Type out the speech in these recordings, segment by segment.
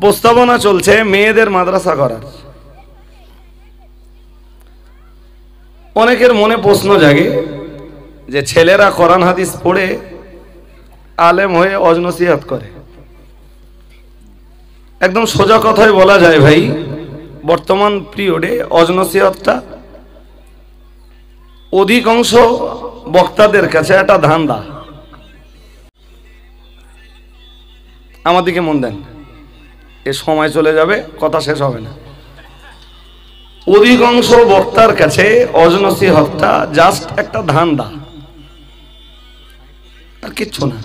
প্রস্তাবনা চলছে মেয়েদের মাদ্রাসা করার। অনেকের মনে প্রশ্ন জাগে যে ছেলেরা কোরআন হাদিস পড়ে আলেম হয়ে ওয়াজ নসিহত করে। একদম সোজা কথায় বলা যায় ভাই, বর্তমান পিরিয়ডে ওয়াজ নসিহতটা অধিকাংশ বক্তাদের কাছে একটা ধান্দা। আমার দিকে মন দেন, এ সময় চলে যাবে, কথা শেষ হবে না। অধিকাংশ বক্তার কাছে ওয়াজ নসিহতটা জাস্ট একটা ধান্দা, আর কিচ্ছু না।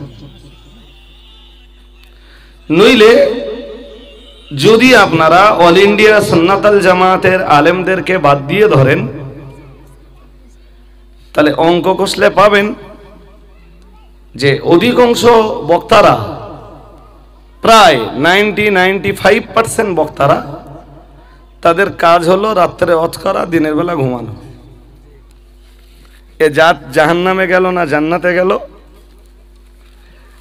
নইলে যদি আপনারা অল ইন্ডিয়া সুন্নাতুল জামাতের আলেমদেরকে বাদ দিয়ে ধরেন, তাহলে অঙ্ক কষলে পাবেন যে অধিকাংশ বক্তারা, প্রায় 95% বক্তারা, তাদের কাজ হলো রাত্রে ওয়াজ করা, দিনের বেলা ঘুমানো। এ জাত জাহান্নামে গেল না জান্নাতে গেল,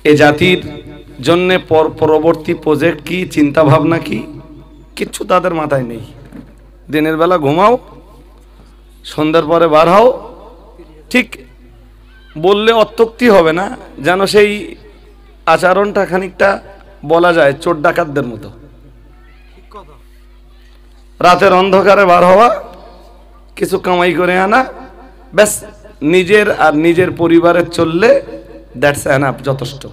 এ জাতির জন্য পরবর্তী প্রজেক্ট কি, চিন্তা ভাবনা কি, কিচ্ছু তাদের মাথায় নেই। দিনের বেলা ঘুমাও, সন্ধ্যার পরে বার হও। ঠিক বললে অত্যুক্তি হবে না, যেন সেই আচরণটা খানিকটা বলা যায় চোর ডাকাতদের মতো। রাতের অন্ধকারে বার হওয়া, কিছু কামাই করে আনা, ব্যাস নিজের আর নিজের পরিবারের চললে দ্যাটস এনাফ, যথেষ্ট।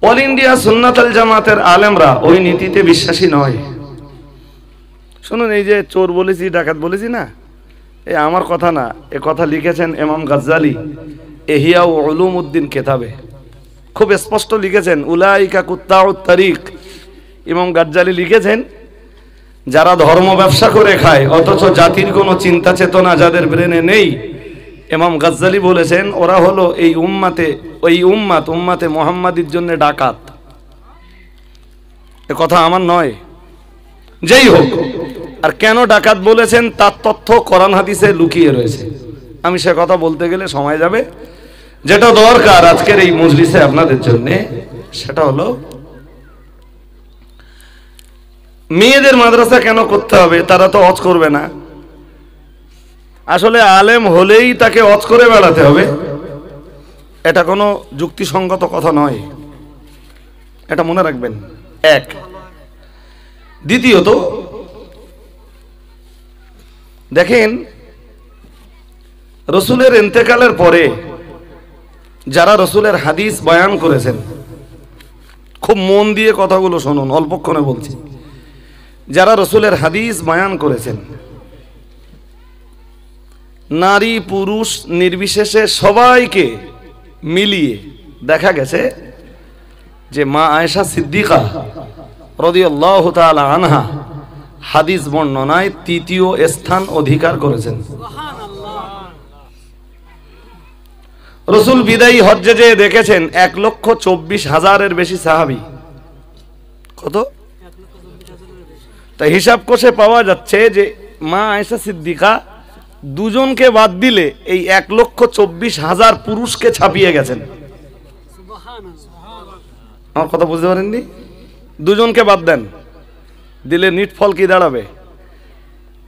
অল ইন্ডিয়া সুন্নাতুল জামাতের আলেমরা ওই নীতিতে বিশ্বাসী নয়। শুনুন, এই যে চোর বলেছি, ডাকাত বলেছি না, এ আমার কথা না, এ কথা লিখেছেন ইমাম গাজ্জালি ইহয়া উলুমউদ্দিন কিতাবে, খুব স্পষ্ট লিখেছেন। উলাইকা কুত্তাউত তারিক, ইমাম গাজ্জালি লিখেছেন, যারা ধর্ম ব্যবসা করে খায় অথচ জাতির কোনো চিন্তা চেতনা যাদের ব্রেনে নেই, ইমাম গাজ্জালি বলেছেন ওরা হলো এই উম্মাতে মুহাম্মাদির জন্য ডাকাত। এ কথা আমার নয়। যেই হোক, আর কেন ডাকাত বলেছেন তার তথ্য কোরআন হাদিসে লুকিয়ে রয়েছে। আমি সে কথা বলতে গেলে সময় যাবে। যেটা দরকার আজকের এই মজলিসে আপনাদের জন্য, সেটা হলো মেয়েদের মাদ্রাসা কেন করতে হবে। তারা তো ওয়াজ করবে না। আসলে আলেম হলেই তাকে ওয়াজ করে বেড়াতে হবে, এটা কোনো যুক্তিসঙ্গত কথা নয়, এটা মনে রাখবেন। এক, দ্বিতীয়ত দেখেন, রসুলের ইন্তেকালের পরে যারা রসুলের হাদিস বয়ান করেছেন, খুব মন দিয়ে কথাগুলো শুনুন, অল্পক্ষণে বলছি। যারা রসুলের হাদিস বয়ান করেছেন, নারী পুরুষ নির্বিশেষে সবাইকে মিলিয়ে দেখা গেছে যে মা আয়েশা সিদ্দিকা রাদিয়াল্লাহু তাআলা আনহা হাদিস বর্ণনায় তৃতীয় স্থান অধিকার করেছেন। রসুল বিদায়ী হজ্জে যে দেখেছেন 1,24,000-এর বেশি সাহাবী। কত? তা হিসাব কষে পাওয়া যাচ্ছে যে মা আয়েশা সিদ্দিকা দুজনকে বাদ দিলে এই 1,24,000 পুরুষকে ছাপিয়ে গেছেন। আমার কথা বুঝতে পারেননি? দুজনকে বাদ দেন, দিলে নিটফল কি দাঁড়াবে?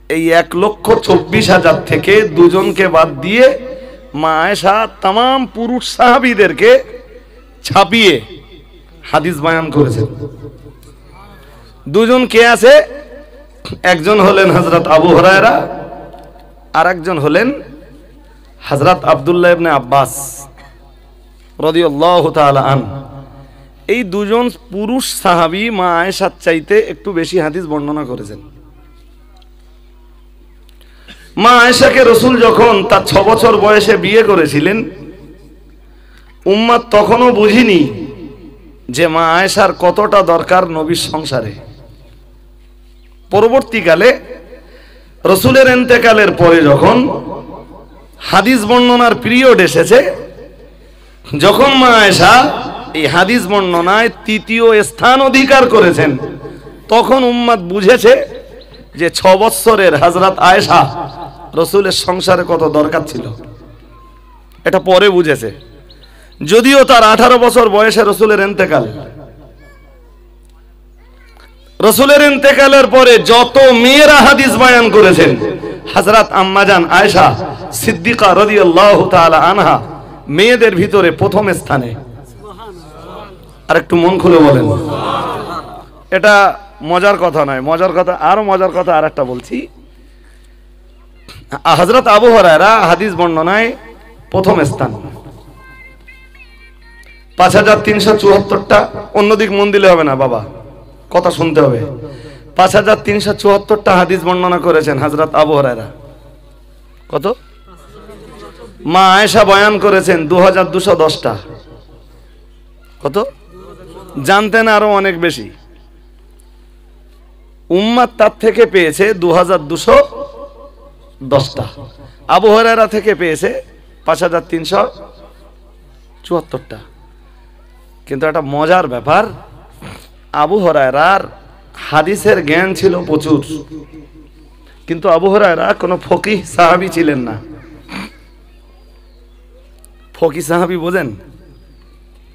এই 1,24,000 থেকে দুজনকে বাদ দিয়ে মা আয়েশা তাম পুরুষ সাহাবীদেরকে ছাপিয়ে হাদিস বয়ান করেছেন। দুজন কে আছে? একজন হলেন হযরত আবু হুরায়রা, আর একজন হলেন হযরত আব্দুল্লাহ ইবনে আব্বাস রাদিয়াল্লাহু তাআলা আন। এই দুজন পুরুষ সাহাবী মা আয়েশার চাইতে একটু বেশি হাদিস বর্ণনা করেছেন। মা আয়েশাকে রসুল যখন তার 6 বছর বয়সে বিয়ে করেছিলেন, উম্মাত তখনও বুঝিনি যে মা আয়েশার কতটা দরকার নবীর সংসারে। পরবর্তীকালে রসুলের ইন্তেকালের পরে যখন হাদিস বর্ণনার পিরিয়ড এসেছে, যখন মা আয়েশা এই হাদিস বর্ণনায় তৃতীয় স্থান অধিকার করেছেন, তখন উম্মাত বুঝেছে যে 6 বছরের হযরত আয়েশা রসুলের সংসারে কত দরকার ছিল। এটা পরে বুঝেছে, যদিও তার 18 বছর বয়সে রসুলের ইন্তেকাল। রসুলের ইন্তেকালের পরে যত মেয়েরা হাদিস বয়ান করেছেন, হযরত আম্মাজান আয়েশা সিদ্দিকা রাদিয়াল্লাহু তাআলা আনহা মেয়েদের ভিতরে প্রথম স্থানে। আর একটু মন খুলে বলেন, এটা মজার কথা নয়, মজার কথা, আরো মজার কথা আর একটা বলছি। হযরত আবু হুরায়রা হাদিস বর্ণনায় প্রথম স্থান, 5374টা। অন্যদিক মন দিলে হবে না বাবা, কথা শুনতে হবে। 5374টা হাদিস বর্ণনা করেছেন হযরত আবু হুরায়রা। কত? মা আয়েশা বয়ান করেছেন 2210টা। কত? জানতেন আরো অনেক বেশি। উম্মাত তার থেকে পেয়েছে 2210টা, আবু হুরায়রা থেকে পেয়েছে 5374টা। কিন্তু একটা মজার ব্যাপার, আবু হুরায়রার হাদিসের জ্ঞান ছিল প্রচুর, কিন্তু আবু হুরায়রা কোনো ফকিহ সাহাবী ছিলেন না। ফকিহ সাহাবী বোঝেন?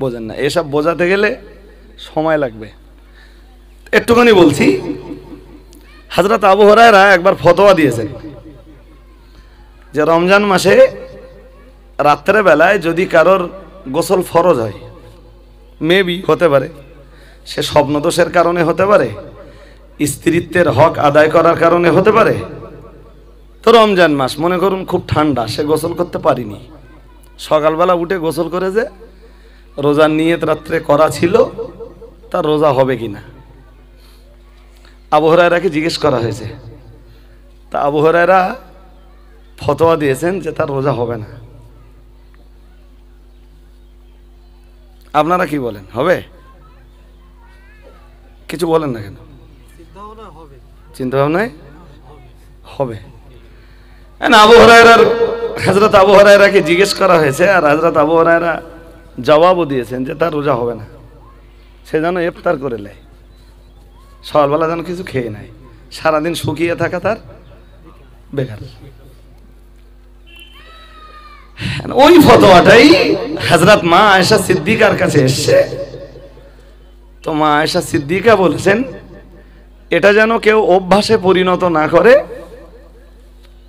বোঝেন না। এসব বোঝাতে গেলে সময় লাগবে, একটুখানি বলছি। হযরত আবু হুরায়রা একবার ফতোয়া দিয়েছেন যে রমজান মাসে রাত্রে বেলায় যদি কারোর গোসল ফরজ হয়, মেবি হতে পারে সে স্বপ্নদোষের কারণে হতে পারে, স্ত্রীত্বের হক আদায় করার কারণে হতে পারে। তো রমজান মাস মনে করুন খুব ঠান্ডা, সে গোসল করতে পারিনি, সকালবেলা উঠে গোসল করে যে রোজার নিয়ত রাত্রে করা ছিল, তার রোজা হবে কিনা আবু হুরায়রাকে জিজ্ঞেস করা হয়েছে। তা আবু হুরায়রা ফতোয়া দিয়েছেন যে তার রোজা হবে না। আপনারা কি বলেন, হবে? কিছু বলেন না কেন? চিন্তা ভাবনায় হবে। আবু হুরায়রার, হযরত আবু হুরায়রাকে জিজ্ঞেস করা হয়েছে, আর হযরত আবু হুরায়রা জবাবও দিয়েছেন যে তার রোজা হবে না। সে যেন ইফতার করে নেয়, সকালবেলা যেন কিছু খেয়ে নেয়, সারাদিন শুকিয়ে থাকা তার বেকার। ওই ফতোয়াটাই হযরত মা আয়েশা সিদ্দিকার কাছে এসেছে। তো মা আয়েশা সিদ্দিকা বলেছেন এটা যেন কেউ অভ্যাসে পরিণত না করে,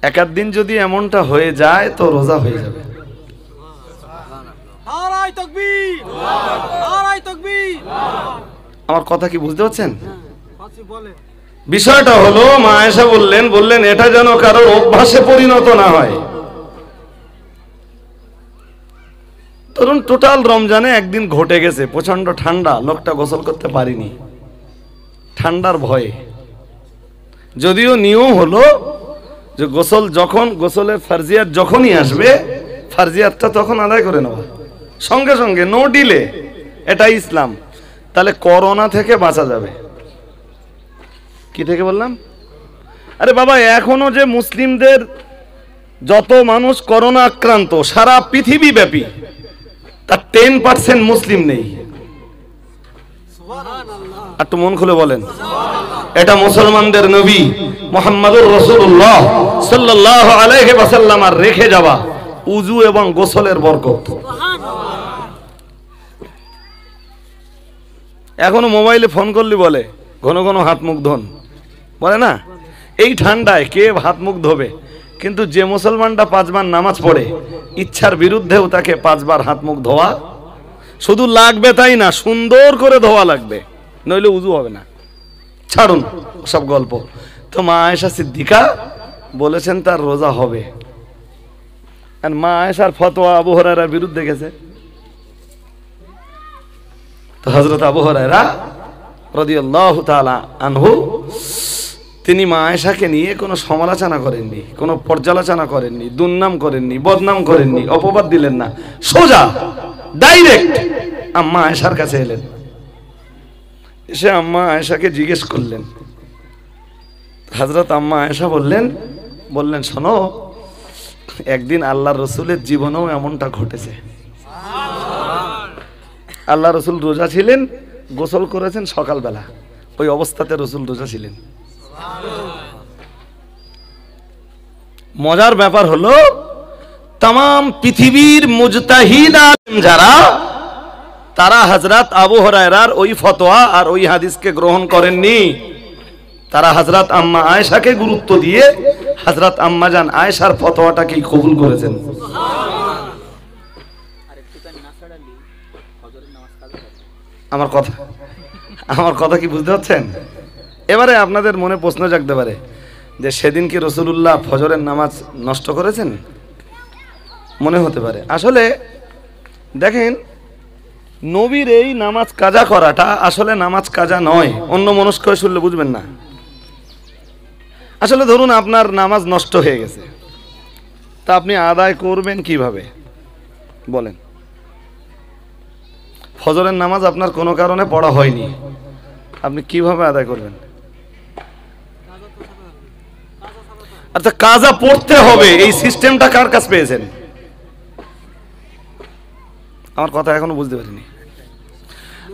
একাদ দিন যদি এমনটা হয়ে যায় তো রোজা হয়ে যাবে। আমার কথা কি বুঝতে পারছেন? বিষয়টা হলো মা আয়েশা বললেন এটা যেন কারোর অভ্যাসে পরিণত না হয়। ধরুন টোটাল রমজানে একদিন ঘটে গেছে, প্রচন্ড ঠান্ডা, লোকটা গোসল করতে পারিনি ঠান্ডার ভয়ে। যদিও নিয়ম হলো যে গোসলের ফারজিয়াত যখনই আসবে, ফারজিয়াতটা তখন আদায় করে নেওয়া সঙ্গে সঙ্গে, নো ডিলে। এটা ইসলাম। তাহলে করোনা থেকে বাঁচা যাবে। কি থেকে বললাম? আরে বাবা, এখনো যে মুসলিমদের যত মানুষ করোনা আক্রান্ত সারা পৃথিবী ব্যাপী, তার 10% মুসলিম নেই। একটু মন খুলে বলেন, এটা মুসলমানদের নবী মুহাম্মদুর রাসূলুল্লাহ সাল্লাল্লাহু আলাইহি ওয়াসাল্লাম আর রেখে যাওয়া উযু এবং গোসলের বরকত। এখনো মোবাইলে ফোন করলি বলে ঘন ঘন হাত মুখ ধোন, বলে না? এই ঠান্ডায় কে হাত মুখ ধোবে? কিন্তু যে মুসলমানটা 5 বার নামাজ পড়ে, ইচ্ছার বিরুদ্ধেও তাকে 5 বার হাত মুখ ধোয়া শুধু লাগবে তাই না, সুন্দর করে ধোয়া লাগবে, নইলে উযু হবে না। ছাড়ুন সব গল্প। তো মা আয়েশা সিদ্দিকা বলেছেন তার রোজা হবে, আর মা আয়েশার ফতোয়া আবু হুরায়রার বিরুদ্ধে গেছে। তো হযরত আবু হুরায়রা রাদিয়াল্লাহু তাআলা আনহু তিনি মা আয়েশাকে নিয়ে কোনো সমালোচনা করেননি, কোনো পর্যালোচনা করেননি, দুর্নাম করেননি, বদনাম করেননি, অপবাদ দিলেন না, সোজা ডাইরেক্ট আম্মা আয়েশার কাছে এলেন। এসে আম্মা আয়েশাকে জিজ্ঞেস করলেন। হযরত আম্মা আয়েশা বললেন শোনো, একদিন আল্লাহর রাসূলের জীবনেও এমনটা ঘটেছে। আল্লাহ রাসূল রোজা ছিলেন, গোসল করেছেন সকালবেলা, ওই অবস্থাতে রাসূল রোজা ছিলেন। মজার ব্যাপার হলো তাম পৃথিবীর মুজতাহিদ আলেম যারা, তারা হযরত আবু হুরায়রার ওই ফতোয়া আর ওই হাদিসকে গ্রহণ করেননি। তারা হযরত আম্মা আয়েশাকে গুরুত্ব দিয়ে হযরত আম্মা জান আয়েশার ফতোয়াটাকেই কবুল করেছেন। আমার কথা কি বুঝতে পারছেন? এবারে আপনাদের মনে প্রশ্ন জাগতে পারে যে সেদিন কি রাসূলুল্লাহ ফজরের নামাজ নষ্ট করেছেন? মনে হতে পারে। আসলে দেখেন, নবীর এই নামাজ কাজা করাটা আসলে নামাজ কাজা নয়। অন্য মনস্ক হয়ে শুনলে বুঝবেন না। আসলে ধরুন আপনার নামাজ নষ্ট হয়ে গেছে, তা আপনি আদায় করবেন কিভাবে বলেন? ফজরের নামাজ আপনার কোনো কারণে পড়া হয়নি, আপনি কিভাবে আদায় করবেন? আচ্ছা, কাজা পড়তে হবে এই সিস্টেমটা কার কাছে পেয়েছেন? আমার কথা এখনো বুঝতে পারিনি।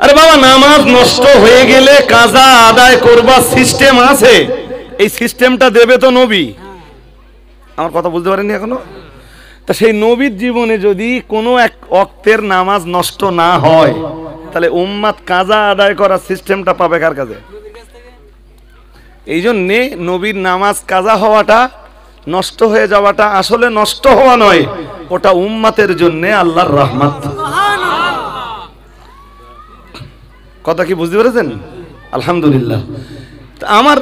আরে বাবা, নামাজ নষ্ট হয়ে গেলে কাজা আদায় করবার সিস্টেম আছে, এই সিস্টেমটা দেবে তো নবী। আমার কথা বুঝতে পারেননি এখনো? তা সেই নবীর জীবনে যদি কোনো এক ওয়াক্তের নামাজ নষ্ট না হয়, তাহলে উম্মাত কাজা আদায় করার সিস্টেমটা পাবে কার কাছে? এই জন্যে নবীর নামাজ কাজা হওয়াটা, নষ্ট হয়ে যাওয়াটা আসলে নষ্ট হওয়া নয়, ওটা উম্মাতের জন্য আল্লাহর রহমত। কথা কি বুঝতে পেরেছেন? আলহামদুলিল্লাহ। আমার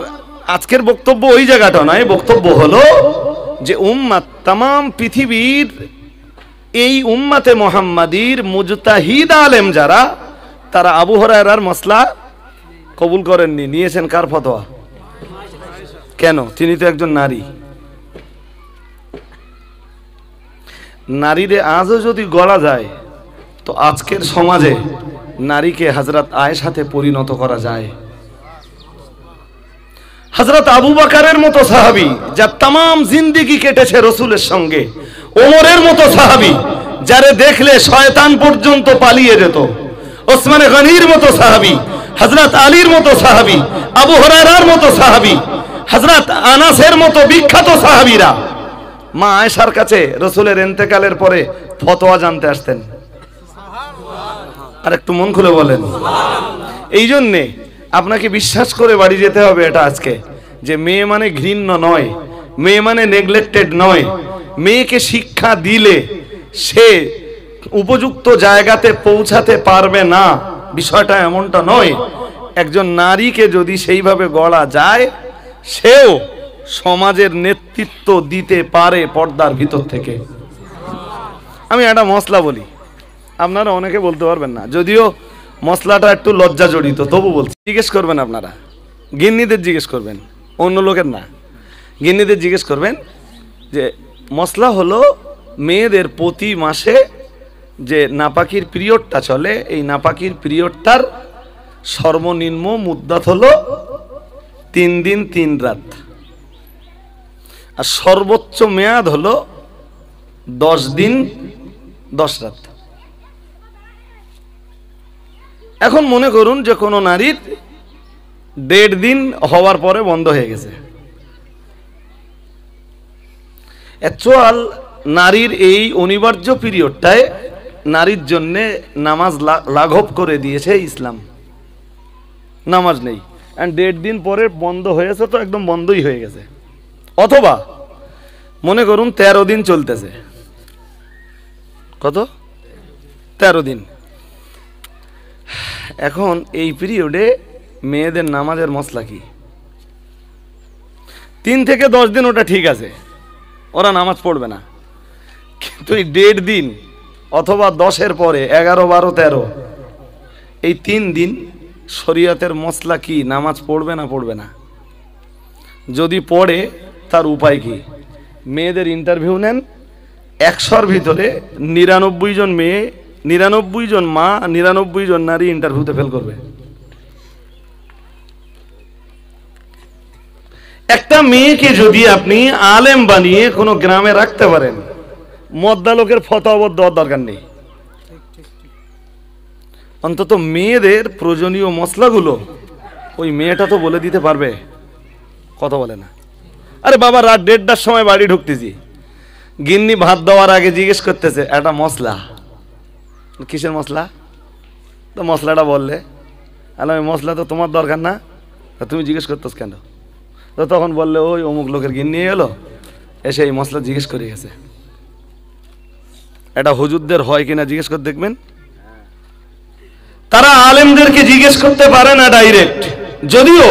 আজকের বক্তব্য ওই জায়গাটা নয়, বক্তব্য হলো যে উম্মাত, তামাম পৃথিবীর এই উম্মাতে মুহাম্মাদির মুজতাহিদ আলেম যারা, তারা আবু হুরায়রার মাসলা কবুল করেননি। নিয়েছেন কার ফতোয়া? কেন? তিনি তো একজন নারী। নারীরে আজও যদি গড়া যায়, তো আজকের সমাজে নারীকে হযরত আয়েশাতে পরিণত করা যায়। হযরত আবু বকরের মতো সাহাবী, যার তামাম জিন্দেগি কেটেছে রাসূলের সঙ্গে, ওমরের মতো সাহাবী, যারে দেখলে শয়তান পর্যন্ত পালিয়ে যেত, ওসমান গনির মতো সাহাবী, হযরত আলীর মতো সাহাবী, আবু হুরায়রার মতো সাহাবী, হযরত আনাসের মতো বিখ্যাত সাহাবীরা মা আয়েশার কাছে রাসূলের ইন্তেকালের পরে ফতোয়া জানতে আসতেন। আর একটু মন খুলে বলেন। এই জন্যে আপনাকে বিশ্বাস করে বাড়ি যেতে হবে এটা আজকে, যে মেয়ে মানে ঘৃণ্য নয়, মেয়ে মানে নেগলেক্টেড নয়। মেয়েকে শিক্ষা দিলে সে উপযুক্ত জায়গাতে পৌঁছাতে পারবে না, বিষয়টা এমনটা নয়। একজন নারীকে যদি সেইভাবে গড়া যায়, সেও সমাজের নেতৃত্ব দিতে পারে পর্দার ভিতর থেকে। আমি একটা মশলা বলি, আপনারা অনেকে বলতে পারবেন না, যদিও মশলাটা একটু লজ্জা জড়িত, তবু বলছি। জিজ্ঞেস করবেন আপনারা, গিন্নিদের জিজ্ঞেস করবেন, অন্য লোকের না। গিন্নিদের জিজ্ঞেস করবেন যে মশলা হলো মেয়েদের প্রতি মাসে যে নাপাকির পিরিয়ডটা চলে, এই নাপাকির পিরিয়ডটার সর্বনিম্ন মুদ্দাত হলো 3 দিন 3 রাত, আর সর্বোচ্চ মেয়াদ হলো 10 দিন 10 রাত। এখন মনে করুন যে কোনো নারীর 1.5 দিন হওয়ার পরে বন্ধ হয়ে গেছে। অ্যাকচুয়াল নারীর এই অনিবার্য পিরিয়ডটায় নারীর জন্য নামাজ লাঘব করে দিয়েছে ইসলাম। নামাজ নেই, এন্ড 1.5 দিন পরে বন্ধ হয়েছে, তো একদম বন্ধই হয়ে গেছে। অথবা মনে করুন 13 দিন চলতেছে। কত? 13 দিন। এখন এই পিরিয়ডে মেয়েদের নামাজের মশলা কি? 3 থেকে 10 দিন ওটা ঠিক আছে, ওরা নামাজ পড়বে না। কিন্তু এই 1.5 দিন অথবা 10-এর পরে 11, 12, 13, এই 3 দিন শরীয়তের মশলা কি? নামাজ পড়বে না পড়বে না? যদি পড়ে তার উপায় কি? মেয়েদের ইন্টারভিউ নেন, 100-র ভিতরে 99 জন মেয়ে, 99 জন মা, 99 জন নারী ইন্টারভিউতে ফেল করবে। একটা মেয়েকে যদি আপনি আলেম বানিয়ে কোনো গ্রামে রাখতে পারেন, মদ্দা লোকের ফতোয়া দেওয়ার দরকার নেই। অন্তত মেয়েদের প্রয়োজনীয় মশলাগুলো ওই মেয়েটা তো বলে দিতে পারবে। কথা বলে না। আরে বাবা, রাত 1:30টার সময় বাড়ি ঢুকতেছি, গিন্নি ভাত দেওয়ার আগে জিজ্ঞেস করতেছে একটা মশলা, কিসের মশলা? তো মশলাটা বললে, আলাম মশলা তো তোমার দরকার না, তা তুমি জিজ্ঞেস করতেছ কেন? তো তখন বললে ওই অমুক লোকের গিন নিয়ে এলো, এসে এই মশলা জিজ্ঞেস করে গেছে। এটা হুজুরদের হয় কিনা জিজ্ঞেস করে দেখবেন। তারা আলেমদেরকে জিজ্ঞেস করতে পারে না ডাইরেক্ট, যদিও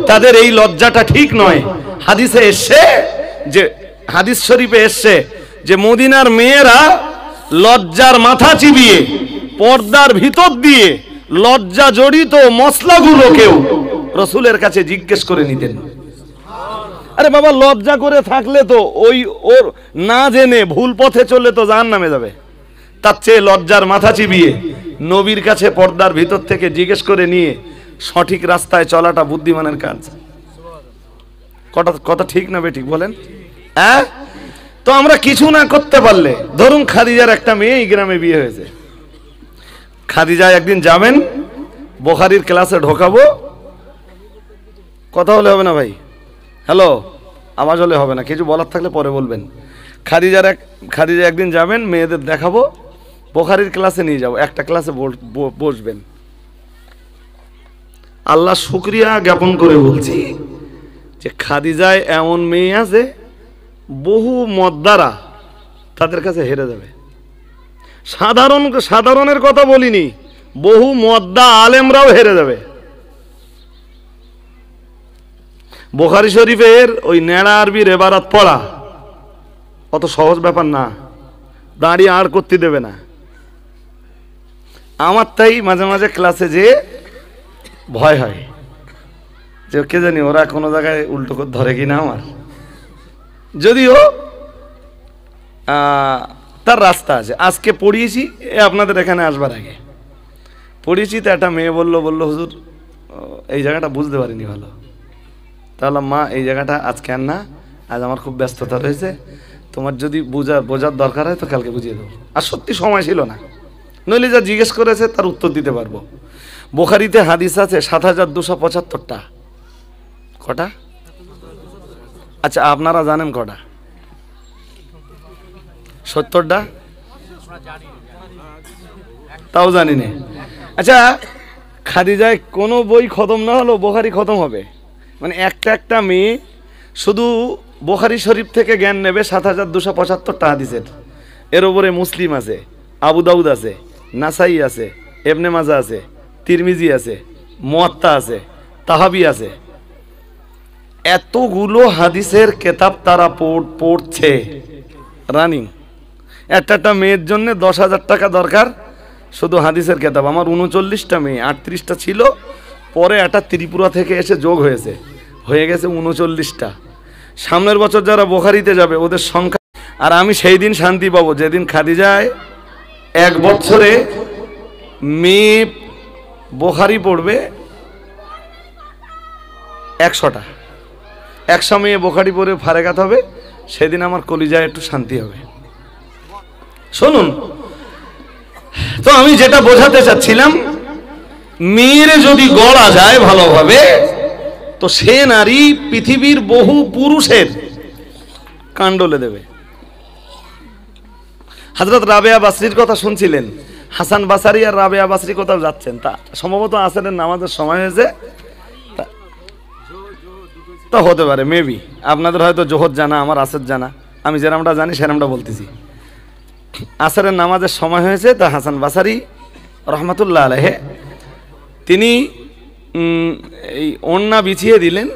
তাদের এই লজ্জাটা ঠিক নয়। হাদিসে এসছে যে, হাদিস শরীফে এসছে যে মদিনার মেয়েরা লজ্জার মাথা চিবিয়ে পর্দার ভিতর দিয়ে লজ্জা জড়িত মশলাগুলোকেও রসুলের কাছে জিজ্ঞেস করে নিতেন। আরে বাবা, লজ্জা করে থাকলে তো ওই ওর না জেনে ভুল পথে চললে তো জাহান্নামে যাবে। তার চেয়ে লজ্জার মাথা চিবিয়ে নবীর কাছে পর্দার ভিতর থেকে জিজ্ঞেস করে নিয়ে সঠিক রাস্তায় চলাটা বুদ্ধিমানের কাজ। কথা ঠিক না বেঠিক বলেন? হ্যাঁ, তো আমরা কিছু না করতে পারলে, ধরুন খাদিজার একটা মেয়ে এই গ্রামে বিয়ে হয়েছে, খাদিজা একদিন যাবেন, বুখারীর ক্লাসে ঢোকাবো, কথা হলে হবে না ভাই? হ্যালো, আওয়াজ হলে হবে না, কিছু বলার থাকলে পরে বলবেন। খাদিজা একদিন যাবেন, মেয়েদের দেখাবো, বুখারীর ক্লাসে নিয়ে যাবো, একটা ক্লাসে বসবেন। আল্লাহ শুকরিয়া জ্ঞাপন করে বলছি যে খাদিজায় এমন মেয়ে আছে বহু মদ্দারা তাদের কাছে হেরে যাবে। সাধারণের কথা বলিনি, বহু মদ্দা আলেমরাও হেরে যাবে। বুখারী শরীফের ওই নেড়া আরবির এবারাত পড়া অত সহজ ব্যাপার না, দাঁড়িয়ে আর করতে দেবে না। আমার তাই মাঝে মাঝে ক্লাসে যে ভয় হয় যে কে জানি ওরা কোনো জায়গায় উল্টো করে ধরে কিনা আমার। যদিও তার রাস্তা আছে। আজকে পড়িয়েছি আপনাদের এখানে আসবার আগে পড়িয়েছি, তো একটা মেয়ে বললো হুজুর এই জায়গাটা বুঝতে পারিনি ভালো। তাহলে মা এই জায়গাটা আজকে আর না, আজ আমার খুব ব্যস্ততা রয়েছে, তোমার যদি বোঝার দরকার হয় তো কালকে বুঝিয়ে দেবো। আর সত্যি সময় ছিল না, নইলে যা জিজ্ঞেস করেছে তার উত্তর দিতে পারবো। বুখারীতে হাদিস আছে ৭,২৭৫টা। কটা? আচ্ছা, আপনারা জানেন কটা? ৭০টা? তাও জানি না। আচ্ছা, খাদিজায় কোনো বই খতম না হলেও বুখারী খতম হবে। মানে একটা মেয়ে শুধু বুখারী শরীফ থেকে জ্ঞান নেবে ৭,২৭৫টা হাদিসের। এর উপরে মুসলিম আছে, আবু দাউদ আছে, নাসাই আছে, ইবনে মাজা আছে, তিরমিজি আছে, মুয়াত্তা আছে, তাহাবি আছে। এতগুলো হাদিসের কেতাব তারা পড়ছে রানিং। একটা মেয়ের জন্য 10,000 টাকা দরকার শুধু হাদিসের কেতাব। আমার 39টা মেয়ে, 38টা ছিল, পরে একটা ত্রিপুরা থেকে এসে যোগ হয়ে গেছে 39টা। সামনের বছর যারা বুখারীতে যাবে ওদের সংখ্যা। আর আমি সেই দিন শান্তি পাবো যেদিন খাদিজায় 1 বছরে মেয়ে বুখারী পড়বে 100টা। 100 মেয়ে বুখারী পড়ে ফারেকাত হবে, সেদিন আমার কলিজায় একটু শান্তি হবে। শুনুন, তো আমি যেটা বোঝাতে চাচ্ছিলাম, মেয়ের যদি গড়া যায় ভালোভাবে তো সে নারী পৃথিবীর বহু পুরুষের কাণ্ডলে দেবে। হযরত রাবেয়া বাসরীর কথা শুনছিলেন, হাসান বাসারি আর রাবেয়া বাসরি কোথাও যাচ্ছেন, তা সম্ভবত আসরের নামাজের সময় হয়েছে, তা হতে পারে মেবি। আপনাদের হয়তো জোহর জানা, আমার আসর জানা, আমি যেরকমটা জানি সেরকমটা বলতেছি। আসরের নামাজের সময় হয়েছে, তা হাসান বাসারি রহমাতুল্লাহ আলাইহি তিনি এই ওড়না বিছিয়ে দিলেন।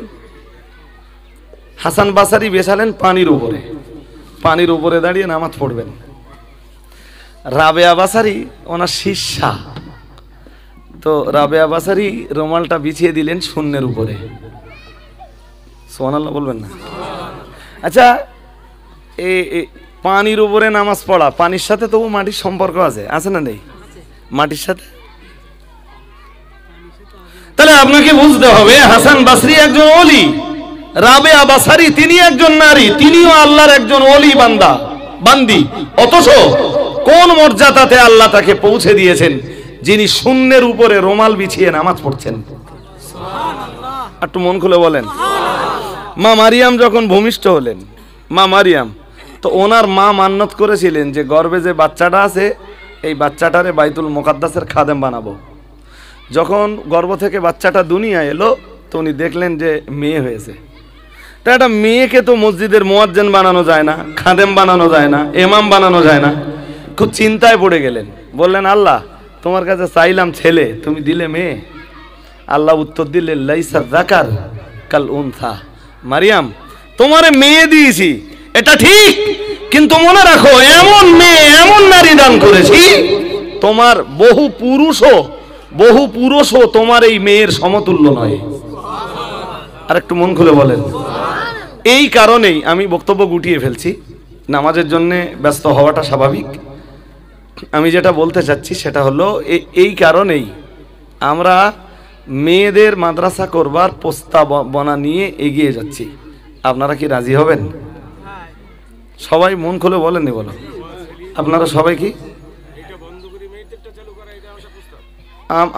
হাসান বাসারি বেছালেন পানির উপরে দাঁড়িয়ে নামাজ পড়বেন। রাবেয়া বাসারি ওনার শিষ্যা, তো রাবেয়া বাসারি রুমালটা বিছিয়ে দিলেন শূন্যের উপরে। সুবহানাল্লাহ বলবেন না? আচ্ছা, এই পানির উপরে নামাজ পড়া, পানির সাথে তবু মাটির সম্পর্ক আছে না নেই? মাটির সাথে। তাহলে আপনাকে বুঝতে হবে হাসান বাসরি একজন ওলি, রাবেয়া বাসারি তিনি একজন নারী, তিনিও আল্লাহর একজন ওলি বান্দি। অথচ কোন মর্যাদাতে আল্লাহ তাকে পৌঁছে দিয়েছেন, যিনি শূন্যের উপরে রুমাল বিছিয়ে নামাজ পড়ছেন। সুবহানাল্লাহ। একটু মন খুলে বলেন। মা মারিয়াম যখন ভূমিষ্ঠ হলেন, মা মারিয়াম, তো ওনার মা মান্নত করেছিলেন যে গর্ভে যে বাচ্চাটা আছে এই বাচ্চাটারে বাইতুল মুকাদ্দাসের খাদেম বানাবো। যখন গর্ভ থেকে বাচ্চাটা দুনিয়া এলো তো উনি দেখলেন যে মেয়ে হয়েছে। তা একটা মেয়েকে তো মসজিদের মুয়াজ্জিন বানানো যায় না, খাদেম বানানো যায় না, ইমাম বানানো যায় না। খুব চিন্তায় পড়ে গেলেন, বললেন আল্লাহ তোমার কাছে চাইলাম ছেলে, তুমি দিলে মেয়ে। আল্লাহ উত্তর দিলেন লাইসা যাকার কাল উনসা, মারিয়াম তোমারে মেয়ে দিয়েছি এটা ঠিক, কিন্তু মনে রাখো এমন মেয়ে এমন নারী দান করেছি তোমার বহু পুরুষও তোমার এই মেয়ের সমতুল্য নয়। আর একটু মন খুলে বলেন। এই কারণেই আমি বক্তব্য গুটিয়ে ফেলছি, নামাজের জন্য ব্যস্ত হওয়াটা স্বাভাবিক। আমি যেটা বলতে চাচ্ছি সেটা হলো এই কারণেই আমরা মেয়েদের মাদ্রাসা করবার প্রস্তাবনা নিয়ে এগিয়ে যাচ্ছি। আপনারা কি রাজি হবেন? সবাই মন খুলে বলেননি বলো, আপনারা সবাই কি?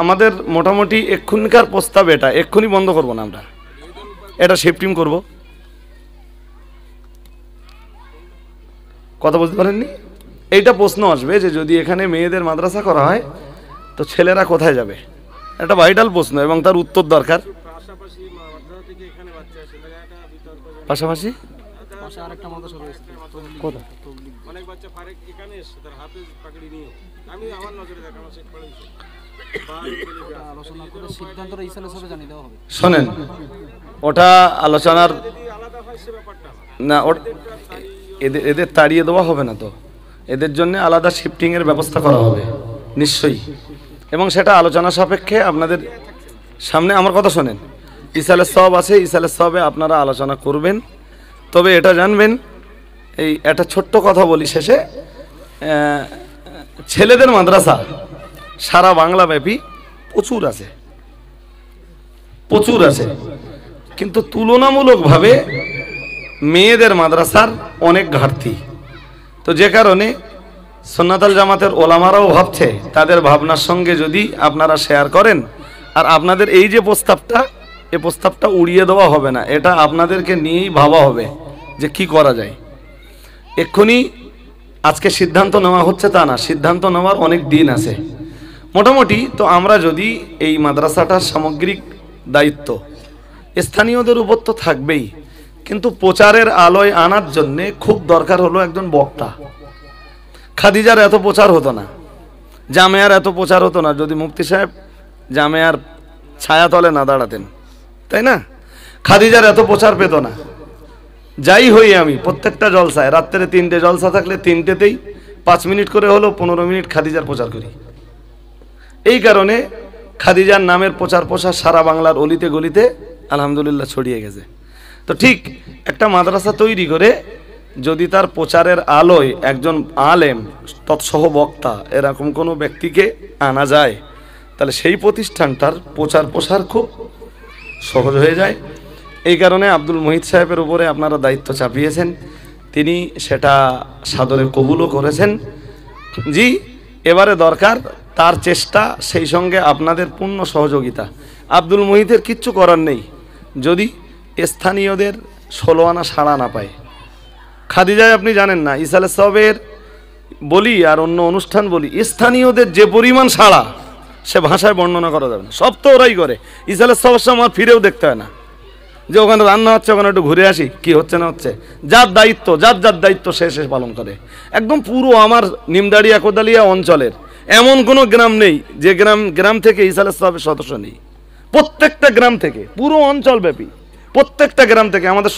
আমাদের মোটামুটি এক্ষুনিকার প্রস্তাব এটা, এক্ষুনি বন্ধ করব না, আমরা এটা শিফটিং করব। কথা বলতে পারেননি? এইটা প্রশ্ন আসবে যে যদি এখানে মেয়েদের মাদ্রাসা করা হয় তো ছেলেরা কোথায় যাবে? এটা ভাইটাল প্রশ্ন এবং তার উত্তর দরকার। পাশাপাশি শোনেন, ওটা আলোচনার না, এদের তাড়িয়ে দেওয়া হবে না তো, এদের জন্য আলাদা শিফটিং এর ব্যবস্থা করা হবে নিশ্চয়ই, এবং সেটা আলোচনা সাপেক্ষে আপনাদের সামনে। আমার কথা শোনেন, ইসালের সব আছে, ইসালের সবে আপনারা আলোচনা করবেন। তবে এটা জানবেন, এই একটা ছোট্ট কথা বলি শেষে, ছেলেদের মাদ্রাসা সারা বাংলা ব্যাপী প্রচুর আছে, কিন্তু তুলনামূলকভাবে মেয়েদের মাদ্রাসার অনেক ঘাটতি। তো যে কারণে সুন্নাত আল জামাতের ওলামারাও ভাবছে, তাদের ভাবনার সঙ্গে যদি আপনারা শেয়ার করেন, আর আপনাদের এই যে প্রস্তাবটা, এই প্রস্তাবটা উড়িয়ে দেওয়া হবে না, এটা আপনাদেরকে নিয়েই ভাবা হবে যে কি করা যায়। এক্ষুনি আজকে সিদ্ধান্ত নেওয়া হচ্ছে তা না, সিদ্ধান্ত নেওয়ার অনেক দিন আছে মোটামুটি। তো আমরা যদি এই মাদ্রাসাটার সামগ্রিক দায়িত্ব স্থানীয়দের উপর তো থাকবেই, কিন্তু প্রচারের আলোয় আনার জন্যে খুব দরকার হলো একজন বক্তা। খাদিজার এত প্রচার হতো না, জামেয়ার এত প্রচার হতো না যদি মুফতি সাহেব জামেয়ার ছায়া তলে না দাঁড়াতেন, তাই না? খাদিজার এত প্রচার পেত না। যাই হই আমি প্রত্যেকটা জলসায়, রাত্রে 3টে জলসা থাকলে 3টেতেই 5 মিনিট করে হলো 15 মিনিট খাদিজার প্রচার করি। এই কারণে খাদিজার নামের প্রচার প্রসার সারা বাংলার অলিতে গলিতে আলহামদুলিল্লাহ ছড়িয়ে গেছে। তো ঠিক একটা মাদ্রাসা তৈরি করে যদি তার প্রচারের আলোয় একজন আলেম তৎসহ বক্তা এরকম কোনো ব্যক্তিকে আনা যায়, তাহলে সেই প্রতিষ্ঠানটার প্রচার প্রসার খুব সহজ হয়ে যায়। এই কারণে আব্দুল মুহিত সাহেবের উপরে আপনারা দায়িত্ব চাপিয়েছেন, তিনি সেটা সাদরে কবুলও করেছেন। জি, এবারে দরকার তার চেষ্টা, সেই সঙ্গে আপনাদের পূর্ণ সহযোগিতা। আব্দুল মুহিতের কিচ্ছু করার নেই যদি স্থানীয়দের 16 আনা সাড়া না পায়। খাদিজায় আপনি জানেন না, ইসালে সবের বলি আর অন্য অনুষ্ঠান বলি, স্থানীয়দের যে পরিমাণ সাড়া সে ভাষায় বর্ণনা করা যাবে না। সব তো ওরাই করে। ইসালে সবের সময় আমার ফিরেও দেখতে হয় না যে ওখানে রান্না হচ্ছে, ওখানে একটু ঘুরে আসি কি হচ্ছে না হচ্ছে। যার দায়িত্ব সে পালন করে। একদম পুরো আমার নিমদাড়িয়া কোদালিয়া অঞ্চলের এমন কোনো গ্রাম নেই যে গ্রাম থেকে ইসালে সবের সদস্য নেই। প্রত্যেকটা গ্রাম থেকে, পুরো অঞ্চল ব্যাপী প্রত্যেকটা গ্রাম থেকে, আমাদের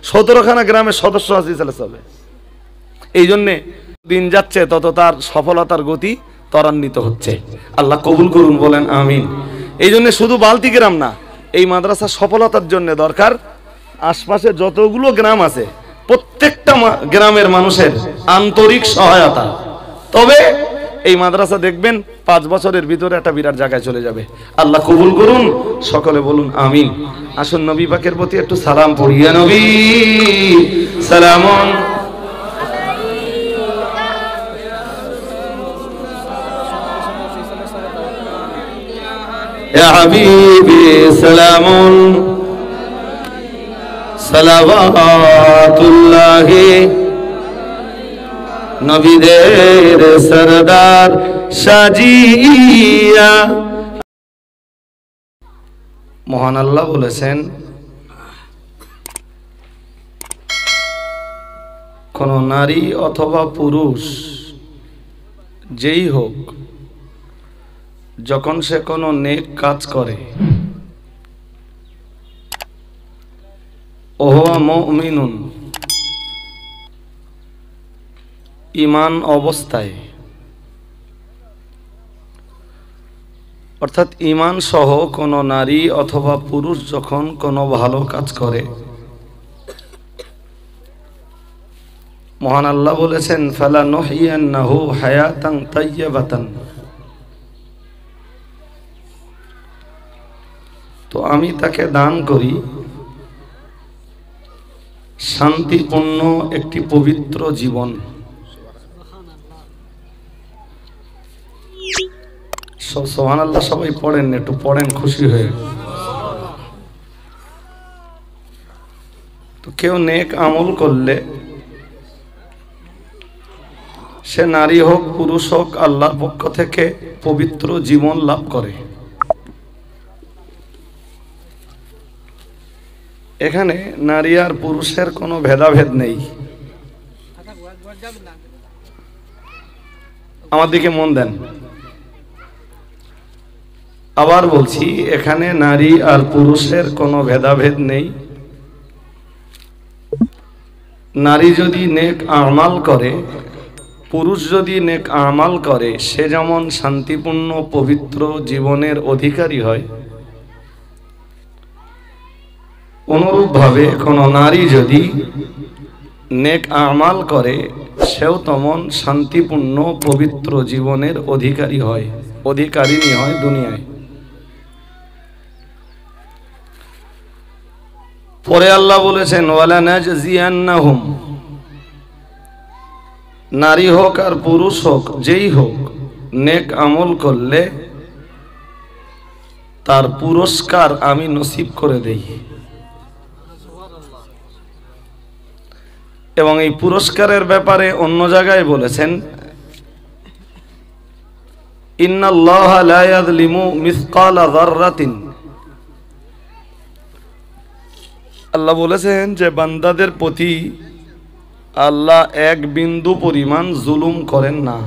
17খানা গ্রামের সদস্য আছে ইসালে সবে। এই জন্যে দিন যাচ্ছে তত তার সফলতার গতি ত্বরান্বিত হচ্ছে। আল্লাহ কবুল করুন, বলেন আমিন। এই জন্য শুধু বালতি গ্রাম না, এই মাদ্রাসার সফলতার জন্য দরকার আশপাশে যতগুলো গ্রাম আছে প্রত্যেকটা গ্রামের মানুষের আন্তরিক সহায়তা। তবে এই মাদ্রাসা দেখবেন 5 বছরের ভিতরে একটা বিরাট জায়গায় চলে যাবে। আল্লাহ কবুল করুন, সকলে বলুন আমিন। আসুন নবী পাকের প্রতি একটু সালাম পড়িয়া নবী সালামুন ইয়া হাবিবি সালামুন সালাওয়াতুল্লাহি নবীদের সরদার সাজিয়া মহান আল্লাহ বলেছেন, কোন নারী অথবা পুরুষ যেই হোক, যখন সে কোনো নেক কাজ করে, ওহুয়া মুমিনুন, ঈমান অবস্থায়, অর্থাৎ ঈমান সহ কোনো নারী অথবা পুরুষ যখন কোনো ভালো কাজ করে, মহান আল্লাহ বলেছেন, ফালানুহইয়ান্নাহু হায়াতান তাইয়্যিবাতান, তো আমি তাকে দান করি শান্তিপূর্ণ একটি পবিত্র জীবন। সুবহানাল্লাহ, সবাই পড়েন, একটু পড়েন খুশি হয়ে। তো কেউ নেক আমল করলে, সে নারী হোক পুরুষ হোক, আল্লাহর পক্ষ থেকে পবিত্র জীবন লাভ করে। এখানে নারী আর পুরুষের কোনো ভেদাভেদ নেই। আমার দিকে মন দেন, আবার বলছি, এখানে নারী আর পুরুষের কোনো ভেদাভেদ নেই। নারী যদি নেক আমাল করে, পুরুষ যদি নেক আমাল করে, সে যেমন শান্তিপূর্ণ পবিত্র জীবনের অধিকারী হয়, অনুরূপভাবে কোন নারী যদি নেক আমাল করে, সেও তেমন শান্তিপূর্ণ পবিত্র জীবনের অধিকারী হয়, অধিকারিণী হয় দুনিয়ায়। পরে আল্লাহ বলেছেন, ওয়ালা নাজজিয়ান্নাহুম, নারী হোক আর পুরুষ হোক, যেই হোক, নেক আমল করলে তার পুরস্কার আমি নসিব করে দেই। এবং এই পুরস্কারের ব্যাপারে অন্য জায়গায় বলেছেন, ইন্নাল্লাহা লা ইয়াযলিমু মিসকালা যাররাতিন, আল্লাহ বলেছেন যে বান্দাদের প্রতি আল্লাহ এক বিন্দু পরিমাণ জুলুম করেন না।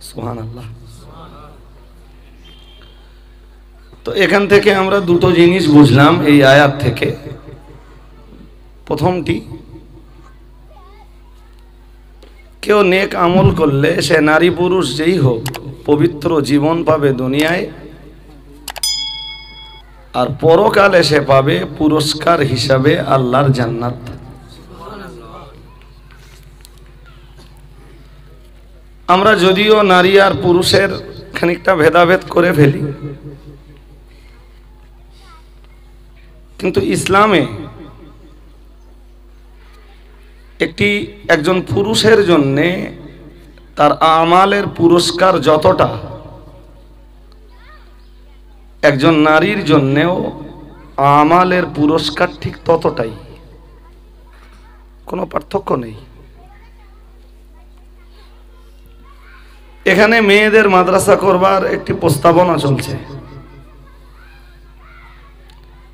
সুবহানাল্লাহ। তো এখান থেকে আমরা দুটো জিনিস বুঝলাম এই আয়াত থেকে। প্রথমটি, কেউ নেক আমল করলে সে নারী পুরুষ যেই হোক পবিত্র জীবন পাবে দুনিয়ায়, আর পরকালে সে পাবে পুরস্কার হিসাবে আল্লাহর জান্নাত। আমরা যদিও নারী আর পুরুষের খানিকটা ভেদাভেদ করে ফেলি, কিন্তু ইসলামে একজন পুরুষের জন্য তার আমালের পুরস্কার যতটা, একজন নারীর জন্যেও আমালের পুরস্কার ঠিক ততটাই, কোনো পার্থক্য নেই। এখানে মেয়েদের মাদ্রাসা করবার একটি প্রস্তাবনা চলছে।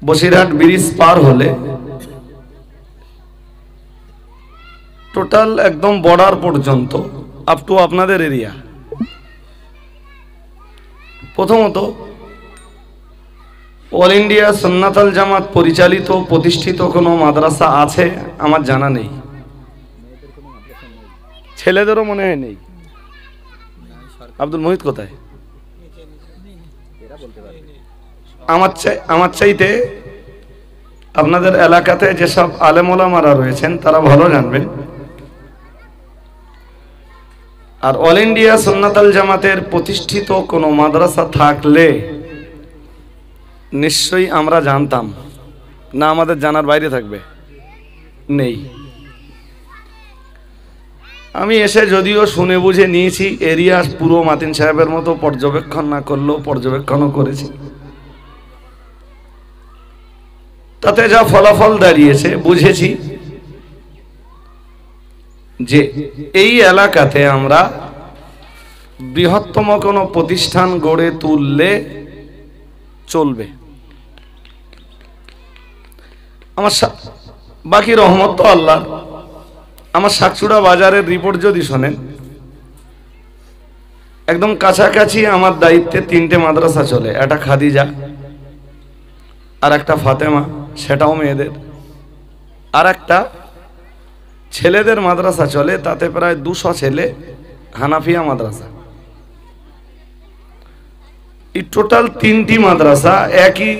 বসিরহাট ব্রিজ পার হলে টোটাল একদম বর্ডার পর্যন্ত আপ টু আপনাদের এরিয়া, প্রথমত অল ইন্ডিয়া সুন্নাত আল জামাত পরিচালিত প্রতিষ্ঠিত কোনো মাদ্রাসা আছে আমার জানা নেই। ছেলেদেরও মনে হয় নেই। আব্দুল মুহিত কোথায়? আমার চাইতে আপনাদের এলাকাতে যেসব আলেম ওলামারা রয়েছেন তারা ভালো জানবেন। আর অল ইন্ডিয়া সুন্নাত আল জামাতের প্রতিষ্ঠিত কোনো মাদ্রাসা থাকলে নিশ্চয়ই আমরা জানতাম, না আমাদের জানার বাইরে থাকবে? নেই। আমি এসে যদিও শুনে বুঝে নিয়েছি, এরিয়া পুরো মাতিন সাহেবের মতো পর্যবেক্ষণ না করলেও পর্যবেক্ষণও করেছি। তাতে যা ফলাফল দাঁড়িয়েছে বুঝেছি যে এই এলাকাতে আমরা বৃহত্তম কোনো প্রতিষ্ঠান গড়ে তুললে চলবে, আমার বাকি রহমত তো আল্লাহ। আমার শাকচুড়া বাজারের রিপোর্ট যদি শোনেন, একদম কাছাকাছি আমার দায়িত্বে 3টে মাদ্রাসা চলে। একটা খাদিজা, আর একটা ফাতেমা, সেটাও মেয়েদের, আর একটা ছেলেদের মাদ্রাসা চলে, তাতে প্রায় 200 ছেলে, হানাফিয়া মাদ্রাসা। এই টোটাল 3টি মাদ্রাসা একই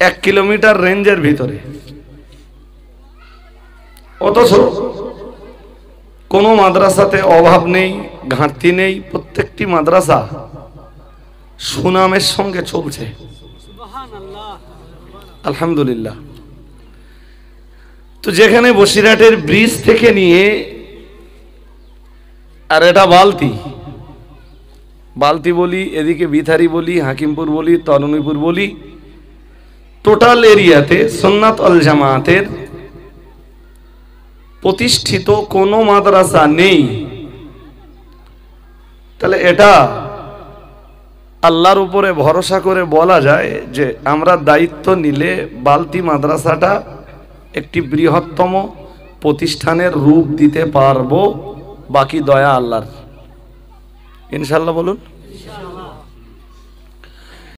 1 কিলোমিটার রেঞ্জের ভিতরে, অথচ কোনো মাদ্রাসাতে অভাব নেই, ঘাটতি নেই। প্রত্যেকটি মাদ্রাসা সুনামের সঙ্গে চলছে, আলহামদুলিল্লাহ। তো যেখানে বসিরহাটের ব্রিজ থেকে নিয়ে, আর এটা বালতি বলি, এদিকে বিথারি বলি, হাকিমপুর বলি, তরুণীপুর বলি, টোটাল এরিয়াতে সুন্নাত আল জামাতের প্রতিষ্ঠিত কোনো মাদ্রাসা নেই। তাহলে এটা আল্লাহর উপরে ভরসা করে বলা যায় যে আমরা দায়িত্ব নিলে বালতি মাদ্রাসাটা একটি বৃহত্তম প্রতিষ্ঠানের রূপ দিতে পারবো। বাকি দয়া আল্লাহর, ইনশাআল্লাহ বলুন।